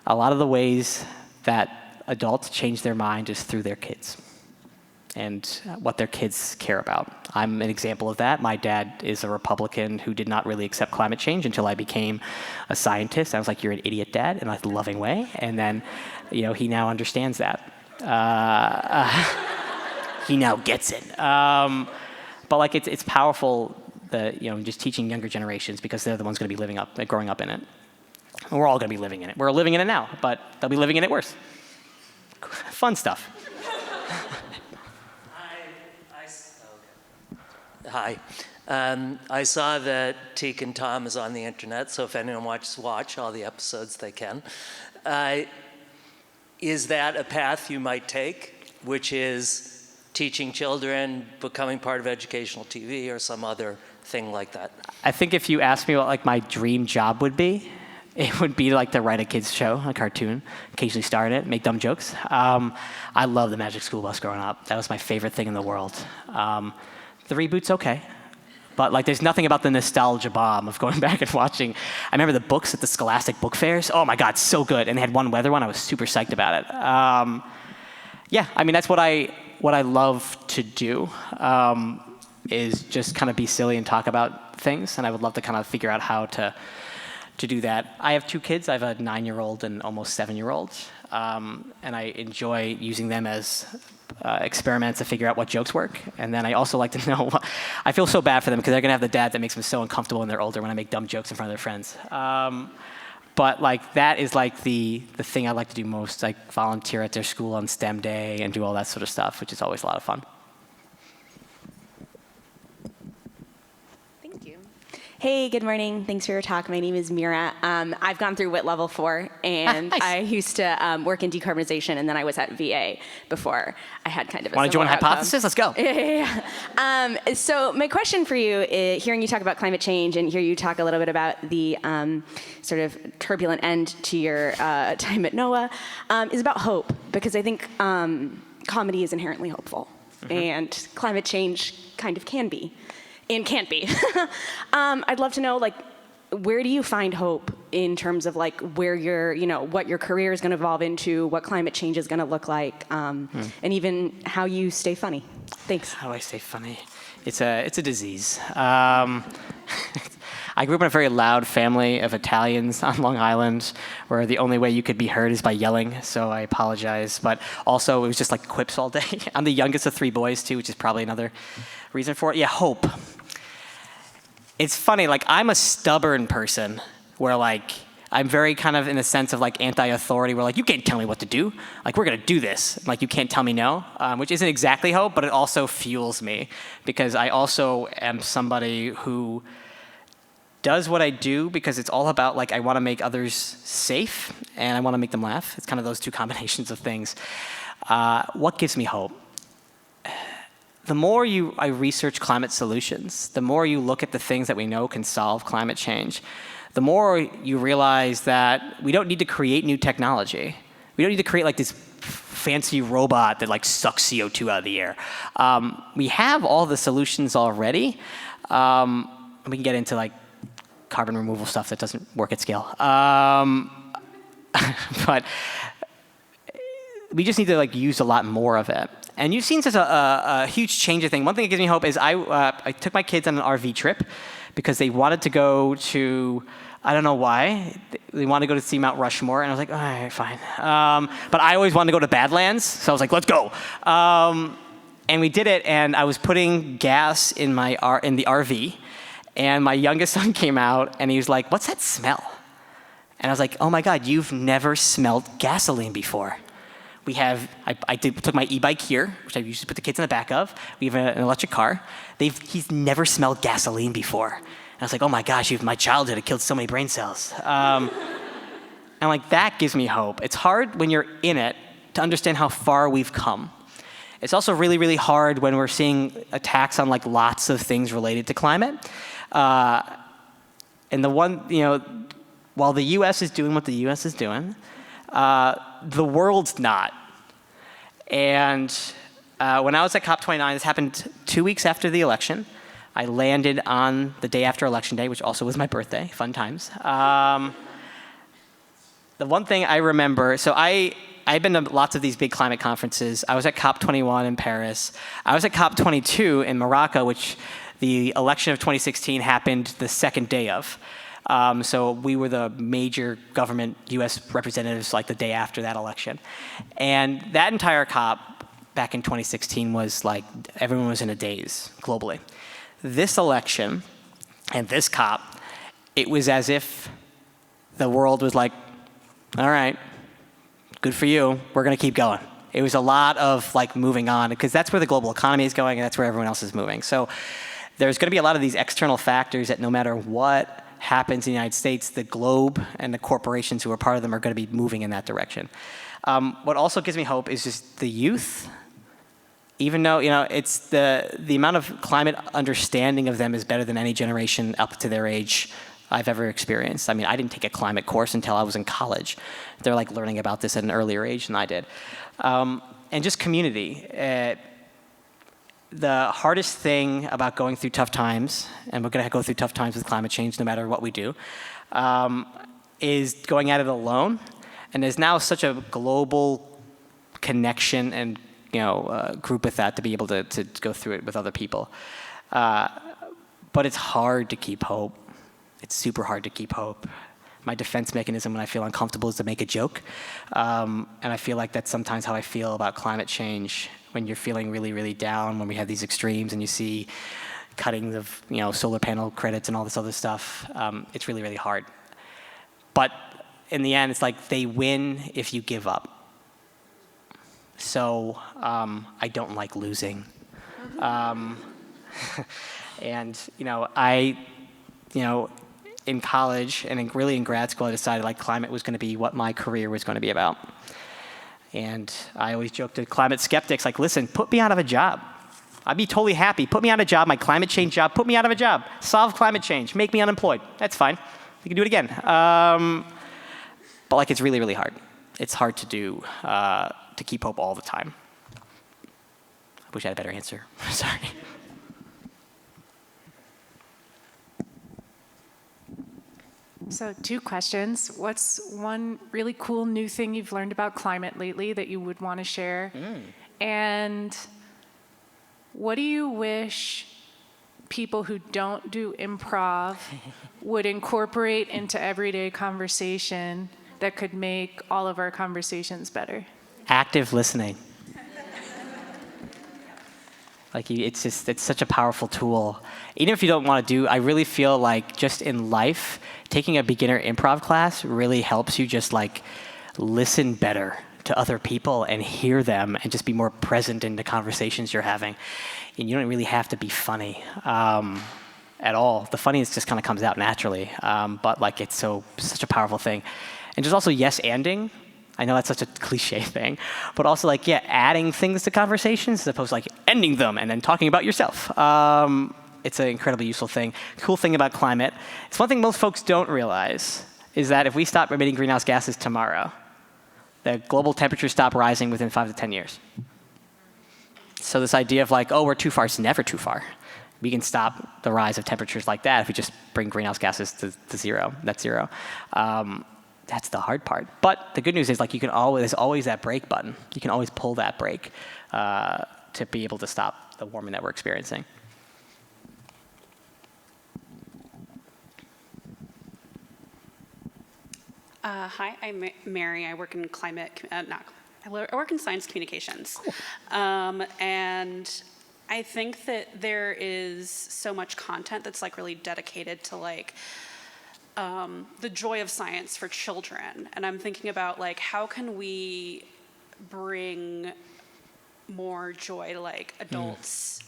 Speaker 2: a lot of the ways that adults change their mind is through their kids and what their kids care about. I'm an example of that. My dad is a Republican who did not really accept climate change until I became a scientist. I was like, you're an idiot, Dad, in a loving way. And then, he now understands that. He now gets it. But like, it's powerful that, just teaching younger generations, because they're the ones going to be growing up in it. And we're all going to be living in it. We're living in it now, but they'll be living in it worse. Fun stuff.
Speaker 8: Hi. I saw that Teak and Tom is on the internet, so if anyone wants to watch all the episodes, they can. Is that a path you might take, which is teaching children, becoming part of educational TV, or some other thing like that?
Speaker 2: I think if you asked me what like my dream job would be, it would be like to write a kids show, a cartoon, occasionally star in it, make dumb jokes. I love the Magic School Bus growing up. That was my favorite thing in the world. The reboot's okay, but like there's nothing about the nostalgia bomb of going back and watching. I remember the books at the Scholastic book fairs. Oh my God, so good. And they had one weather one. I was super psyched about it. Yeah, I mean that's what I love to do. Is just kind of be silly and talk about things, and I would love to kind of figure out how to do that. I have 2 kids. I have a 9-year-old and almost 7-year-old, and I enjoy using them as experiments to figure out what jokes work. And then I also like to know, I feel so bad for them because they're gonna have the dad that makes them so uncomfortable when they're older when I make dumb jokes in front of their friends. But like that is like the thing I like to do most, like volunteer at their school on STEM day and do all that sort of stuff, which is always a lot of fun.
Speaker 9: Hey, good morning. Thanks for your talk. My name is Mira. I've gone through WIT Level 4, and
Speaker 2: Nice.
Speaker 9: I used to work in decarbonization, and then I was at VA before I had kind of a
Speaker 2: Want to join
Speaker 9: similar outcome.
Speaker 2: Hypothesis? Let's go.
Speaker 9: Yeah. So my question for you, is, hearing you talk about climate change and hear you talk a little bit about the sort of turbulent end to your time at NOAA, is about hope, because I think comedy is inherently hopeful, and climate change kind of can be. And can't be. I'd love to know, like, where do you find hope in terms of like where your, what your career is going to evolve into, what climate change is going to look like, and even how you stay funny. Thanks.
Speaker 2: How do I stay funny? It's a disease. I grew up in a very loud family of Italians on Long Island, where the only way you could be heard is by yelling. So I apologize, but also it was just like quips all day. I'm the youngest of 3 boys too, which is probably another reason for it. Yeah, hope. It's funny, like I'm a stubborn person where like I'm very kind of in a sense of like anti-authority where like you can't tell me what to do. Like we're gonna do this. Like you can't tell me no, which isn't exactly hope, but it also fuels me because I also am somebody who does what I do because it's all about like I wanna make others safe and I wanna make them laugh. It's kind of those 2 combinations of things. What gives me hope? The more I research climate solutions, the more you look at the things that we know can solve climate change, the more you realize that we don't need to create new technology. We don't need to create like this fancy robot that like sucks CO2 out of the air. We have all the solutions already. We can get into like carbon removal stuff that doesn't work at scale. But we just need to like use a lot more of it. And you've seen such a huge change of thing. One thing that gives me hope is I took my kids on an RV trip because they wanted to go to, I don't know why, they wanted to go to see Mount Rushmore, and I was like, all right, fine. But I always wanted to go to Badlands, so I was like, let's go. And we did it, and I was putting gas in the RV, and my youngest son came out, and he was like, what's that smell? And I was like, oh my God, you've never smelled gasoline before. We have, took my e-bike here, which I usually put the kids in the back of. We have an electric car. He's never smelled gasoline before. And I was like, oh my gosh, my childhood, it killed so many brain cells. And like that gives me hope. It's hard when you're in it to understand how far we've come. It's also really, really hard when we're seeing attacks on like lots of things related to climate. And the one, while the US is doing what the US is doing, the world's not. And when I was at COP29, this happened 2 weeks after the election. I landed on the day after Election Day, which also was my birthday, fun times. The one thing I remember, so I've been to lots of these big climate conferences. I was at COP21 in Paris. I was at COP22 in Morocco, which the election of 2016 happened the second day of. So we were the major government US representatives like the day after that election. And that entire COP back in 2016 was like, everyone was in a daze globally. This election and this COP, it was as if the world was like, all right, good for you, we're gonna keep going. It was a lot of like moving on because that's where the global economy is going and that's where everyone else is moving. So there's going to be a lot of these external factors that no matter what happens in the United States, the globe and the corporations who are part of them are going to be moving in that direction. What also gives me hope is just the youth. Even though, it's the amount of climate understanding of them is better than any generation up to their age I've ever experienced. I mean, I didn't take a climate course until I was in college. They're like learning about this at an earlier age than I did. And just community. The hardest thing about going through tough times, and we're going to go through tough times with climate change no matter what we do, is going at it alone. And there's now such a global connection and group with that to be able to go through it with other people. But it's hard to keep hope. It's super hard to keep hope. My defense mechanism when I feel uncomfortable is to make a joke. And I feel like that's sometimes how I feel about climate change. When you're feeling really, really down, when we have these extremes and you see cuttings of solar panel credits and all this other stuff, it's really, really hard. But in the end, it's like they win if you give up. So I don't like losing. And in college and really in grad school, I decided like climate was going to be what my career was going to be about. And I always joke to climate skeptics, like, listen, put me out of a job. I'd be totally happy. Put me out of a job, my climate change job, put me out of a job. Solve climate change, make me unemployed. That's fine. We can do it again. But like, it's really, really hard. It's hard to do, to keep hope all the time. I wish I had a better answer. Sorry.
Speaker 10: So 2 questions. What's one really cool new thing you've learned about climate lately that you would want to share? And what do you wish people who don't do improv would incorporate into everyday conversation that could make all of our conversations better?
Speaker 2: Active listening. Like, it's such a powerful tool. Even if you don't want to do, I really feel like just in life, taking a beginner improv class really helps you just like listen better to other people and hear them and just be more present in the conversations you're having. And you don't really have to be funny at all. The funniness just kind of comes out naturally. But like, it's such a powerful thing. And there's also yes-anding. I know that's such a cliche thing, but also like, adding things to conversations as opposed to like ending them and then talking about yourself. It's an incredibly useful thing. Cool thing about climate, it's one thing most folks don't realize is that if we stop emitting greenhouse gases tomorrow, the global temperatures stop rising within 5 to 10 years. So this idea of like, oh, we're too far, it's never too far. We can stop the rise of temperatures like that if we just bring greenhouse gases to zero, net zero. That's the hard part. But the good news is like there's always that brake button. You can always pull that brake to be able to stop the warming that we're experiencing.
Speaker 11: Hi, I'm Mary. I work in I work in science communications.
Speaker 2: Cool.
Speaker 11: And I think that there is so much content that's like really dedicated to like the joy of science for children. And I'm thinking about like, how can we bring more joy to like adults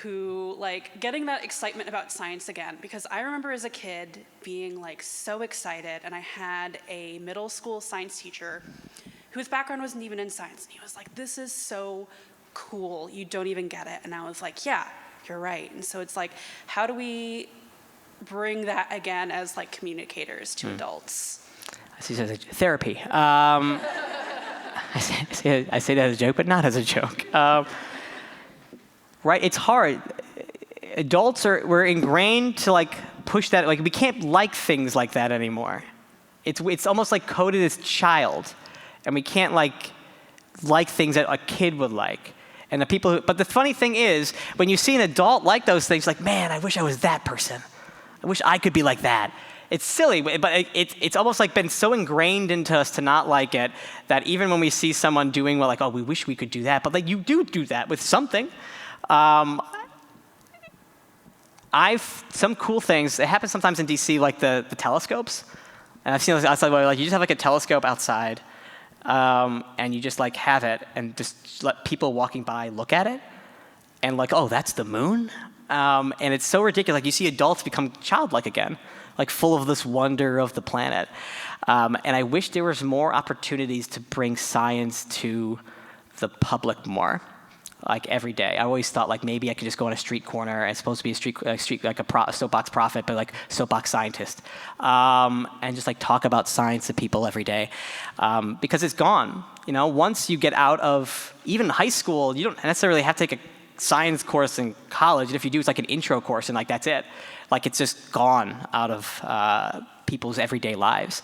Speaker 11: who like getting that excitement about science again? Because I remember as a kid being like so excited, and I had a middle school science teacher whose background wasn't even in science. And he was like, this is so cool, you don't even get it. And I was like, yeah, you're right. And so it's like, how do we bring that again as like communicators to adults?
Speaker 2: I see that as therapy. I say that as a joke, but not as a joke. Right, it's hard. Adults we're ingrained to like push that, like we can't like things like that anymore. It's almost like coded as child, and we can't like things that a kid would like. And but the funny thing is, when you see an adult like those things, like, man, I wish I was that person. I wish I could be like that. It's silly, but it's almost like been so ingrained into us to not like it that even when we see someone doing well, like, oh, we wish we could do that, but like you do that with something. Some cool things, it happens sometimes in DC, like the telescopes. And I've seen this outside where like you just have like a telescope outside, and you just like have it and just let people walking by look at it. and like, oh, that's the moon? And it's so ridiculous. Like you see adults become childlike again, like full of this wonder of the planet. And I wish there was more opportunities to bring science to the public more, like every day. I always thought like maybe I could just go on a street corner. It's supposed to be a street like a soapbox prophet, but like soapbox scientist, and just like talk about science to people every day, because it's gone. You know, once you get out of even high school, you don't necessarily have to take a science course in college. And if you do, it's like an intro course, and like that's it. Like it's just gone out of people's everyday lives.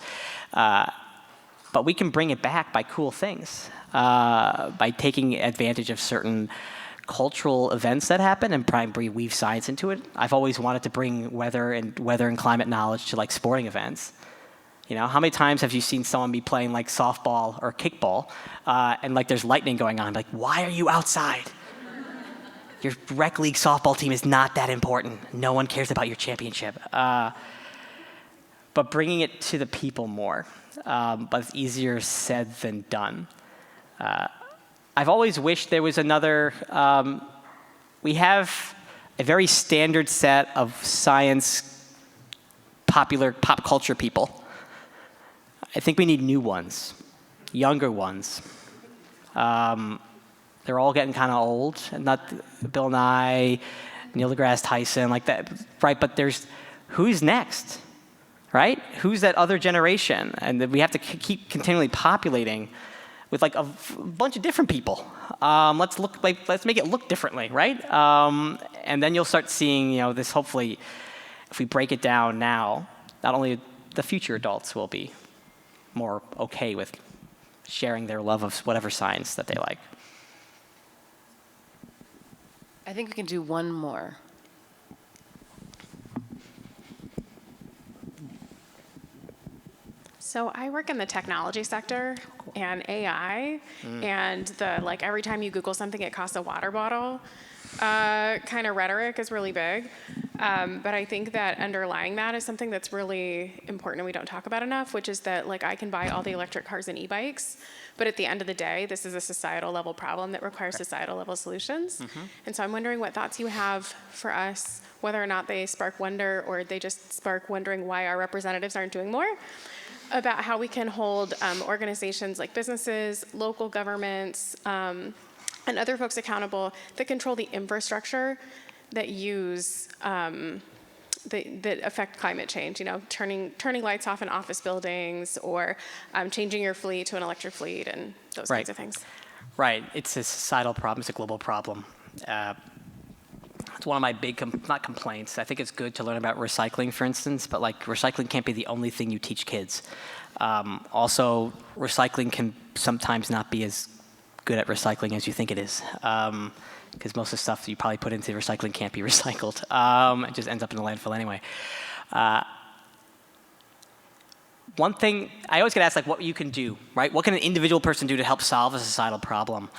Speaker 2: But we can bring it back by cool things, by taking advantage of certain cultural events that happen and probably weave science into it. I've always wanted to bring weather and climate knowledge to like sporting events. You know, how many times have you seen someone be playing like softball or kickball, and like there's lightning going on? Like, why are you outside? Your rec league softball team is not that important. No one cares about your championship. But bringing it to the people more, but it's easier said than done. I've always wished there was another, we have a very standard set of science, popular pop culture people. I think we need new ones, younger ones. They're all getting kind of old, and not Bill Nye, Neil deGrasse Tyson, like that, right? But there's, who's next, right? Who's that other generation? And we have to keep continually populating with like a bunch of different people. Let's make it look differently, right? And then you'll start seeing, you know, this. Hopefully, if we break it down now, not only the future adults will be more okay with sharing their love of whatever science that they like.
Speaker 12: I think we can do one more.
Speaker 13: So I work in the technology sector and AI, and the like every time you Google something, it costs a water bottle. Kind of rhetoric is really big, but I think that underlying that is something that's really important and we don't talk about enough, which is that like I can buy all the electric cars and e-bikes, but at the end of the day, this is a societal level problem that requires societal level solutions. And so I'm wondering what thoughts you have for us, whether or not they spark wonder or they just spark wondering why our representatives aren't doing more, about how we can hold organizations like businesses, local governments, and other folks accountable that control the infrastructure that use that affect climate change. You know, turning lights off in office buildings, or changing your fleet to an electric fleet, and those kinds of things.
Speaker 2: Right. It's a societal problem. It's a global problem. It's one of my big, not complaints. I think it's good to learn about recycling, for instance, but like recycling can't be the only thing you teach kids. Also, recycling can sometimes not be as good at recycling as you think it is, because most of the stuff you probably put into recycling can't be recycled. It just ends up in the landfill anyway. One thing, I always get asked, like, what you can do, right? What can an individual person do to help solve a societal problem?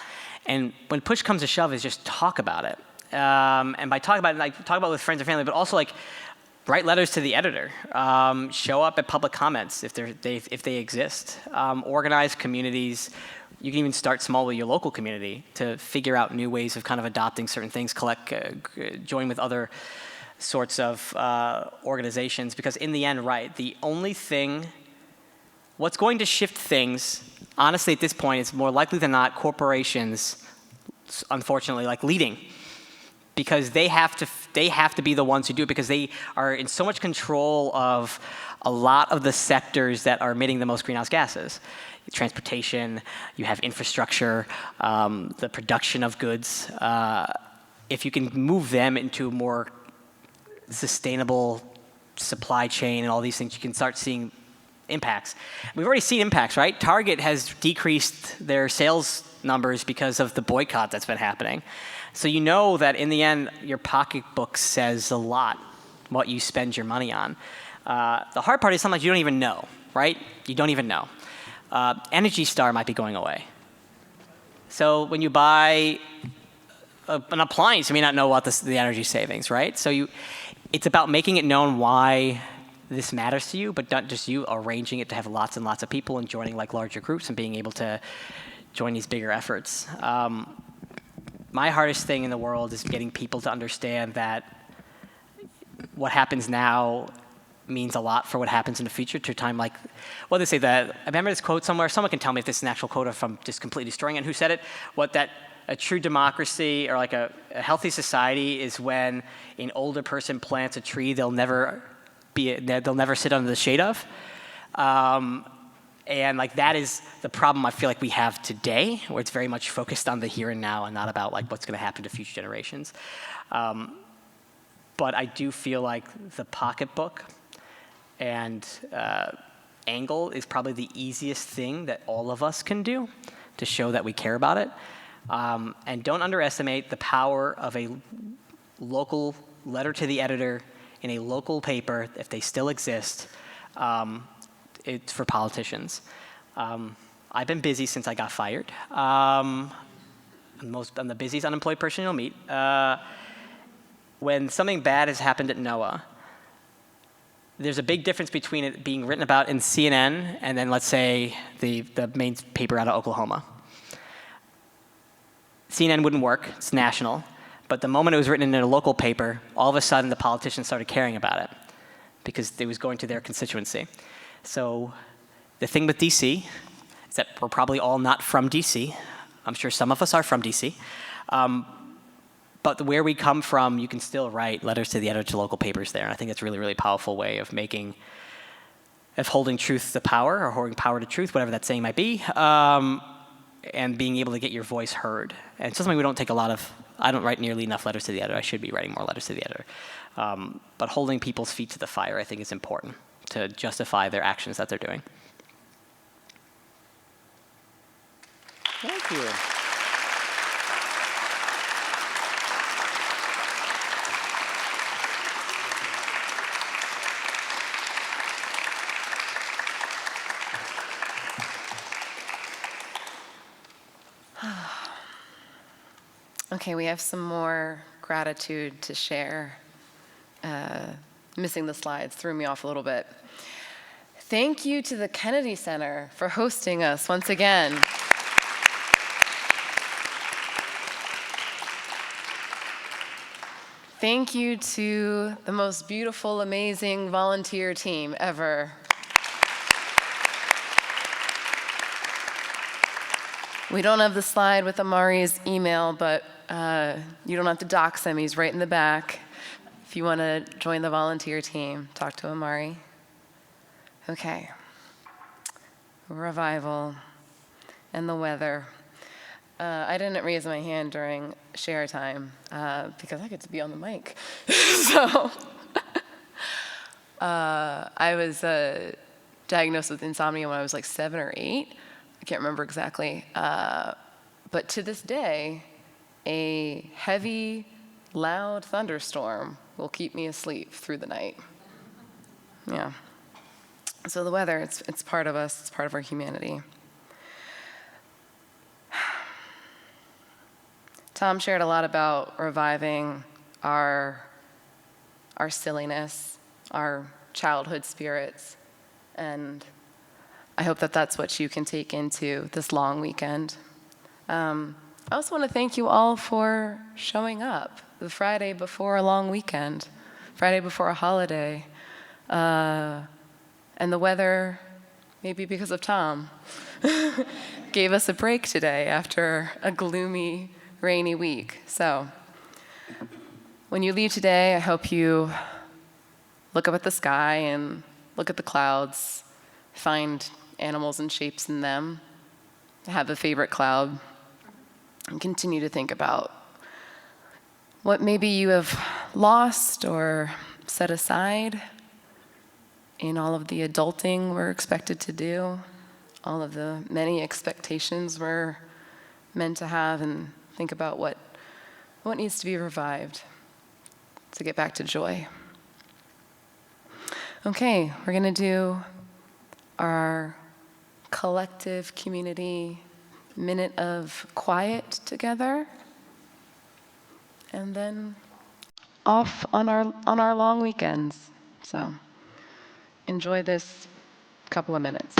Speaker 2: And when push comes to shove is just talk about it. And by talking about it, like talk about it with friends or family, but also like write letters to the editor, show up at public comments if they exist, organize communities. You can even start small with your local community to figure out new ways of kind of adopting certain things, join with other sorts of organizations, because in the end, right, the only thing, what's going to shift things, honestly at this point, is more likely than not corporations, unfortunately, like leading. Because they have to be the ones who do it, because they are in so much control of a lot of the sectors that are emitting the most greenhouse gases. Transportation, you have infrastructure, the production of goods. If you can move them into a more sustainable supply chain and all these things, you can start seeing impacts. We've already seen impacts, right? Target has decreased their sales numbers because of the boycott that's been happening. So you know that in the end, your pocketbook says a lot what you spend your money on. The hard part is sometimes you don't even know, right? You don't even know. Energy Star might be going away. So when you buy an appliance, you may not know what the energy savings, right? So it's about making it known why this matters to you, but not just you, arranging it to have lots and lots of people and joining like larger groups and being able to join these bigger efforts. my hardest thing in the world is getting people to understand that what happens now means a lot for what happens in the future to a time like, well, they say that, I remember this quote somewhere, someone can tell me if this is an actual quote or if I'm just completely destroying it, who said it, that a true democracy or like a healthy society is when an older person plants a tree they'll never sit under the shade of. And like that is the problem I feel like we have today, where it's very much focused on the here and now and not about like what's going to happen to future generations. But I do feel like the pocketbook and angle is probably the easiest thing that all of us can do to show that we care about it. And don't underestimate the power of a local letter to the editor in a local paper, if they still exist. It's for politicians. I've been busy since I got fired. I'm the busiest unemployed person you'll meet. When something bad has happened at NOAA, there's a big difference between it being written about in CNN and then, let's say, the main paper out of Oklahoma. CNN wouldn't work, it's national, but the moment it was written in a local paper, all of a sudden the politicians started caring about it because it was going to their constituency. So the thing with DC is that we're probably all not from DC. I'm sure some of us are from DC. But where we come from, you can still write letters to the editor to local papers there. And I think it's a really, really powerful way of holding truth to power, or holding power to truth, whatever that saying might be, and being able to get your voice heard. And it's something we don't take I don't write nearly enough letters to the editor. I should be writing more letters to the editor. But holding people's feet to the fire, I think, is important to justify their actions that they're doing. Thank you.
Speaker 12: Okay, we have some more gratitude to share. Missing the slides threw me off a little bit. Thank you to the Kennedy Center for hosting us once again. Thank you to the most beautiful, amazing volunteer team ever. We don't have the slide with Amari's email, but you don't have to dox him. He's right in the back. If you want to join the volunteer team, talk to Amari. Okay. Revival and the weather. I didn't raise my hand during share time because I get to be on the mic. So I was diagnosed with insomnia when I was like 7 or 8. I can't remember exactly. But to this day, a heavy, loud thunderstorm will keep me asleep through the night. Yeah. So the weather, it's part of us. It's part of our humanity. Tom shared a lot about reviving our silliness, our childhood spirits, and I hope that that's what you can take into this long weekend. I also want to thank you all for showing up the Friday before a long weekend, Friday before a holiday. And the weather, maybe because of Tom, gave us a break today after a gloomy, rainy week. So when you leave today, I hope you look up at the sky and look at the clouds, find animals and shapes in them, have a favorite cloud, and continue to think about what maybe you have lost or set aside in all of the adulting we're expected to do, all of the many expectations we're meant to have, and think about what needs to be revived to get back to joy. Okay, we're going to do our collective community minute of quiet together, and then off on our long weekends. So enjoy this couple of minutes.